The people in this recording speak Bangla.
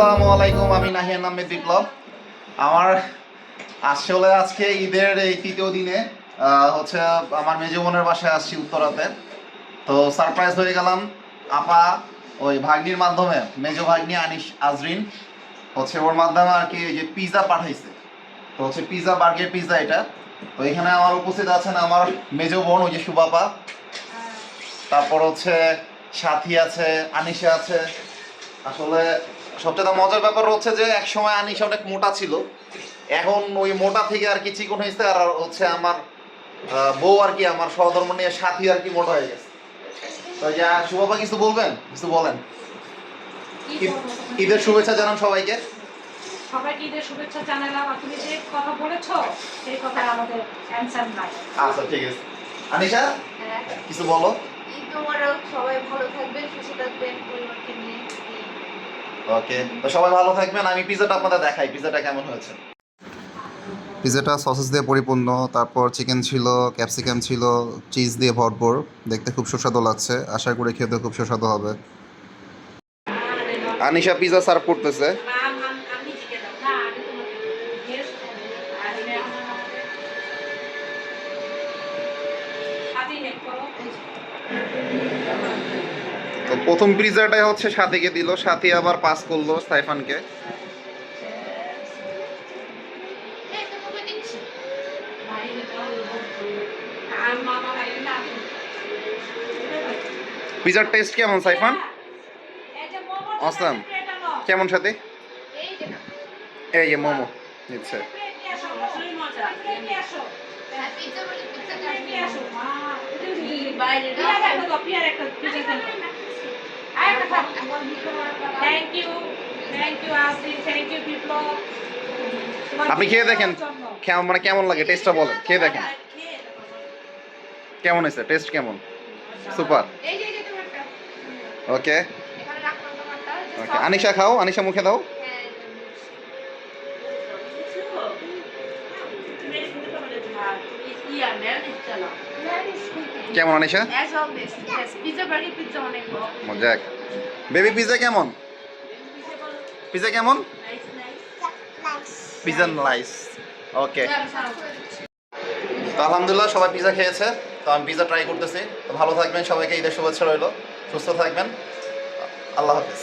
আসসালামু আলাইকুম, আমি নাহিয়ান আহমেদ বিপ্লব। আমার আসলে আজকে ঈদের এই তৃতীয় দিনে হচ্ছে আমার মেজো বোনের বাসায় আসছি উত্তরাতে। তো সারপ্রাইজ হয়ে গেলাম। আপা ওই ভাগ্নির মাধ্যমে, মেজো ভাগ্নি আনিস আজরিন হচ্ছে ওর মাধ্যমে আর কি যে পিৎজা পাঠাইছে। তো হচ্ছে পিৎজা, বার্গার পিৎজা এটা। তো এখানে আমার উপস্থিত আছেন আমার মেজো বোন, ওই যে সুবাপা, তারপর হচ্ছে সাথী আছে, আনিশা আছে। আসলে সবচেয়ে মজার ব্যাপার হচ্ছে যে একসময় আনিশা অনেক মোটা ছিল, এখন ওই মোটা থেকে আর কি চিকন হয়েছে। আর হচ্ছে আমার বউ আর কি, আমার সহধর্ম নিয়ে সাথী আর কি মোটা হয়ে গেছে। তো যা শুভপা, কিছু বলবেন? কিছু বলেন। ঈদের শুভেচ্ছা জানান সবাইকে। সবাইকে ঈদের শুভেচ্ছা জানালাম। আর তুমি যে কথা বলেছো সেই কথায় আমাদের অ্যানসার নাই। আচ্ছা ঠিক আছে। আনিশা কিছু বলো। ঈদ মোবারক, সবাই ভালো থাকবেন, সুস্থ থাকবেন, পরিবারকে নিয়ে। ওকে, তো সবাই ভালো থাকবেন। আমি পিৎজাটা আপনাদের দেখাই, পিৎজাটা কেমন হয়েছে। পিৎজাটা সসেস দিয়ে পরিপূর্ণ, তারপর চিকেন ছিল, ক্যাপসিকাম ছিল, চিজ দিয়ে ভরপুর। দেখতে খুব সুস্বাদু লাগছে, আশা করি খেতে খুব সুস্বাদু হবে। আনিশা পিৎজা সার্ভ করতেছে। তো প্রথম পিৎজাটাই হচ্ছে সাথীকে দিল, সাথী আবার পাস করলো সাইফানকে। পিৎজার টেস্ট কেমন সাইফান? অসাম। কেমন সাথে? এই যে মোমো নিচ্ছে। আপনি খেয়ে দেখেন মানে কেমন লাগে, টেস্টটা বলেন, খেয়ে দেখেন কেমন হয়েছে, টেস্ট কেমন? সুপার। ওকে ওকে, আনিশা খাও, আনিশা মুখে দাও। কেমন আনিশা? মজাক। বেবি পিৎজা কেমন? পিৎজা কেমন? Pizza nice. ওকে, তো আলহামদুলিল্লাহ সবাই পিৎজা খেয়েছে। তো আমি পিৎজা ট্রাই করতেছি। তো ভালো থাকবেন, সবাইকে ঈদের শুভেচ্ছা রইল, সুস্থ থাকবেন, আল্লাহ হাফিজ।